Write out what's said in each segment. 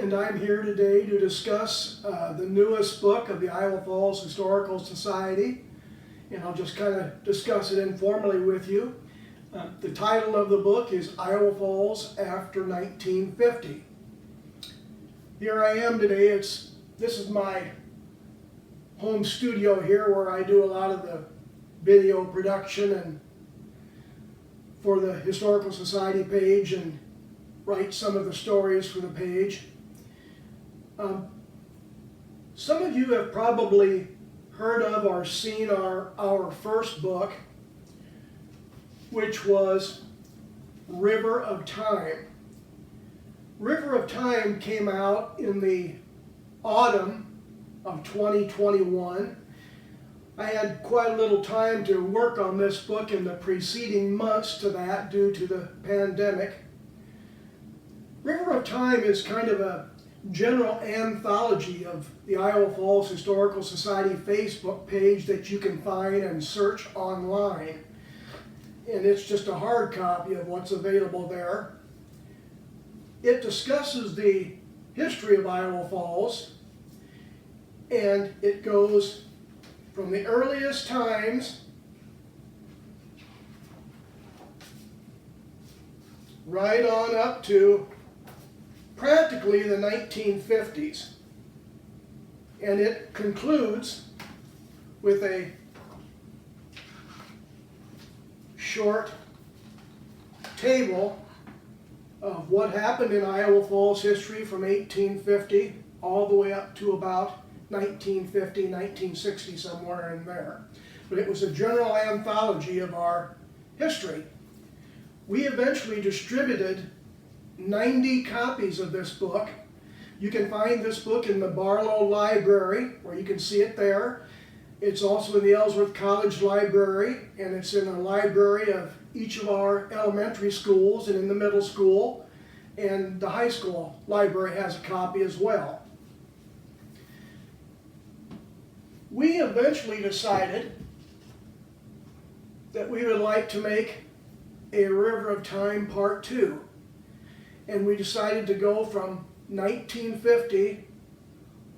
and I'm here today to discuss the newest book of the Iowa Falls Historical Society, and I'll just kind of discuss it informally with you. The title of the book is Iowa Falls After 1950. Here I am today. This is my home studio here where I do a lot of the video production and for the Historical Society page and write some of the stories for the page. Some of you have probably heard of or seen our first book, which was River of Time. River of Time came out in the autumn of 2021. I had quite a little time to work on this book in the preceding months to that due to the pandemic. River of Time is kind of a general anthology of the Iowa Falls Historical Society Facebook page that you can find and search online. And it's just a hard copy of what's available there. It discusses the history of Iowa Falls, and it goes from the earliest times right on up to practically the 1950s. And it concludes with a short table of what happened in Iowa Falls history from 1850 all the way up to about 1950, 1960, somewhere in there. But it was a general anthology of our history. We eventually distributed 90 copies of this book. You can find this book in the Barlow Library, where you can see it there. It's also in the Ellsworth College Library, and it's in a library of each of our elementary schools and in the middle school, and the high school library has a copy as well. We eventually decided that we would like to make a River of Time Part 2. And we decided to go from 1950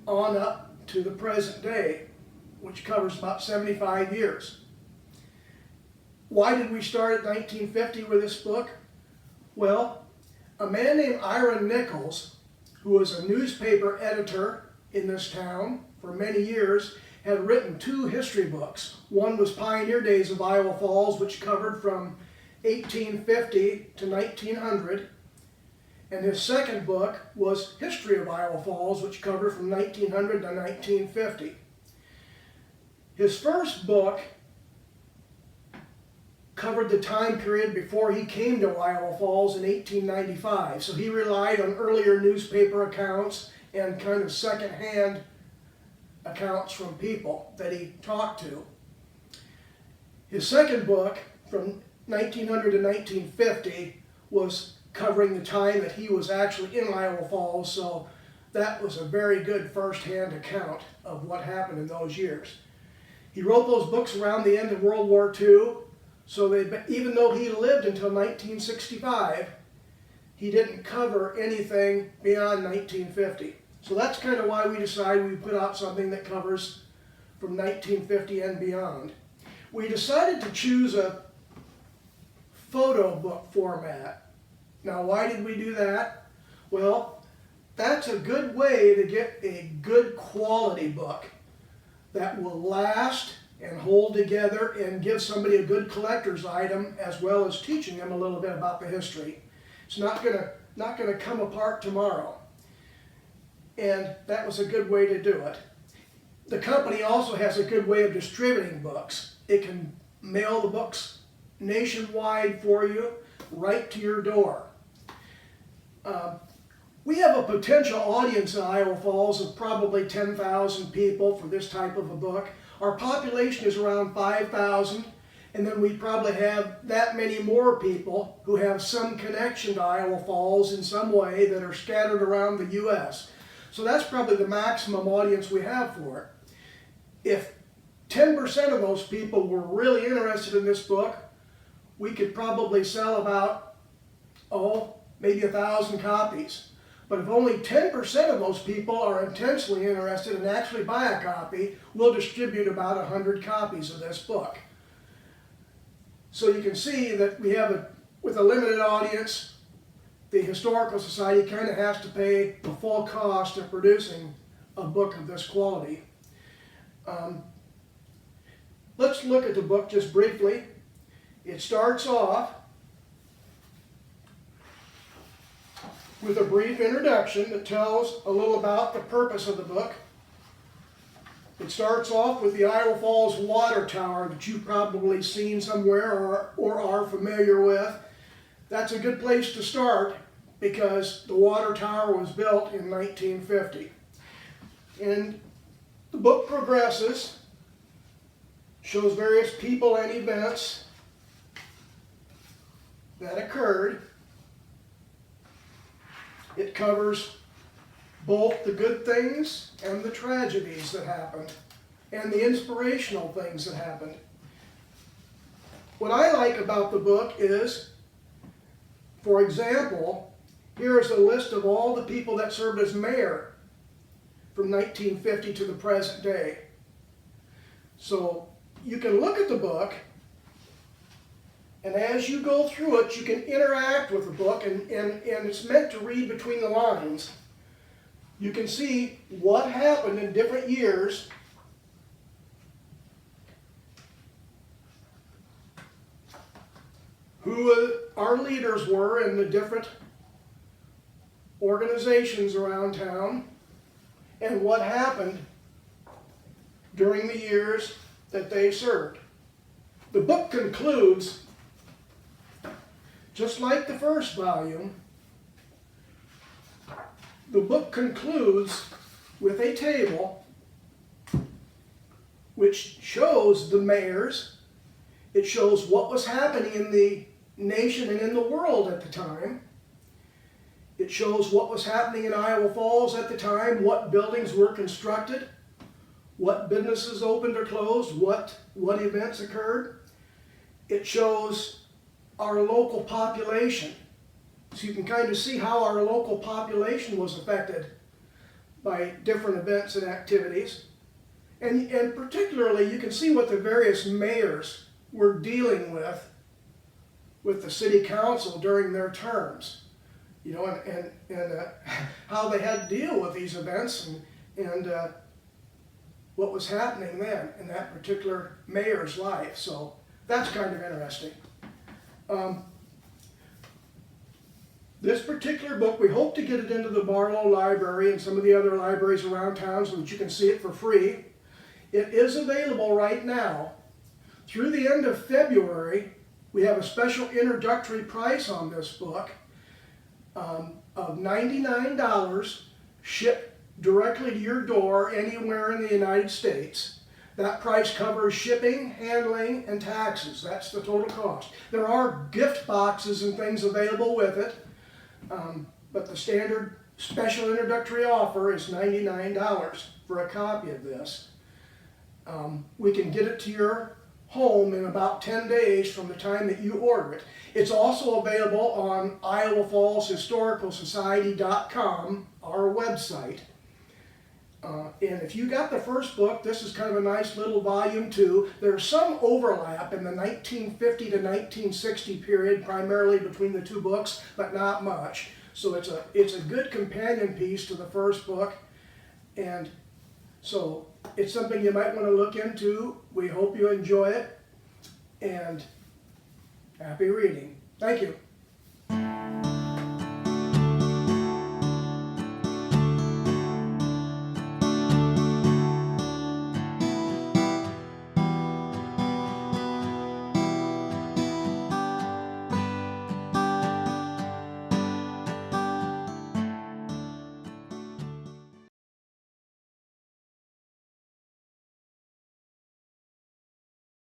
on up to the present day, which covers about 75 years. Why did we start at 1950 with this book? Well, a man named Ira Nichols, who was a newspaper editor in this town for many years, had written 2 history books. One was Pioneer Days of Iowa Falls, which covered from 1850 to 1900. And his second book was History of Iowa Falls, which covered from 1900 to 1950. His first book covered the time period before he came to Iowa Falls in 1895. So he relied on earlier newspaper accounts and kind of secondhand accounts from people that he talked to. His second book, from 1900 to 1950, was covering the time that he was actually in Iowa Falls, so that was a very good first-hand account of what happened in those years. He wrote those books around the end of World War II, so even though he lived until 1965, he didn't cover anything beyond 1950. So that's kind of why we decided we put out something that covers from 1950 and beyond. We decided to choose a photo book format. Now, why did we do that? Well, that's a good way to get a good quality book that will last and hold together and give somebody a good collector's item, as well as teaching them a little bit about the history. It's not gonna come apart tomorrow. And that was a good way to do it. The company also has a good way of distributing books. It can mail the books nationwide for you, right to your door. We have a potential audience in Iowa Falls of probably 10,000 people for this type of a book. Our population is around 5,000, and then we probably have that many more people who have some connection to Iowa Falls in some way that are scattered around the U.S. So that's probably the maximum audience we have for it. If 10% of those people were really interested in this book, we could probably sell about, maybe 1,000 copies. But if only 10% of those people are intensely interested and actually buy a copy, we'll distribute about 100 copies of this book. So you can see that we have, with a limited audience, the Historical Society kind of has to pay the full cost of producing a book of this quality. Let's look at the book just briefly. It starts off with a brief introduction that tells a little about the purpose of the book. It starts off with the Iowa Falls water tower that you've probably seen somewhere or are familiar with. That's a good place to start because the water tower was built in 1950. And the book progresses, shows various people and events that occurred. It covers both the good things and the tragedies that happened, and the inspirational things that happened. What I like about the book is, for example, here is a list of all the people that served as mayor from 1950 to the present day. So you can look at the book, and as you go through it, you can interact with the book, and it's meant to read between the lines. You can see what happened in different years, who our leaders were in the different organizations around town, and what happened during the years that they served. The book concludes, just like the first volume, the book concludes with a table which shows the mayors. It shows what was happening in the nation and in the world at the time. It shows what was happening in Iowa Falls at the time, what buildings were constructed, what businesses opened or closed, what events occurred. It shows our local population. So you can kind of see how our local population was affected by different events and activities. And particularly, you can see what the various mayors were dealing with the city council during their terms. You know, and how they had to deal with these events and what was happening then in that particular mayor's life. So that's kind of interesting. This particular book, we hope to get it into the Barlow Library and some of the other libraries around town so that you can see it for free. It is available right now. Through the end of February, we have a special introductory price on this book of $99, shipped directly to your door anywhere in the United States. That price covers shipping, handling, and taxes. That's the total cost. There are gift boxes and things available with it, but the standard special introductory offer is $99 for a copy of this. We can get it to your home in about 10 days from the time that you order it. It's also available on iowafallshistoricalsociety.com, our website. And if you got the first book, this is kind of a nice little volume too. There's some overlap in the 1950 to 1960 period, primarily between the two books, but not much. So it's a good companion piece to the first book, and so it's something you might want to look into. We hope you enjoy it, and happy reading. Thank you.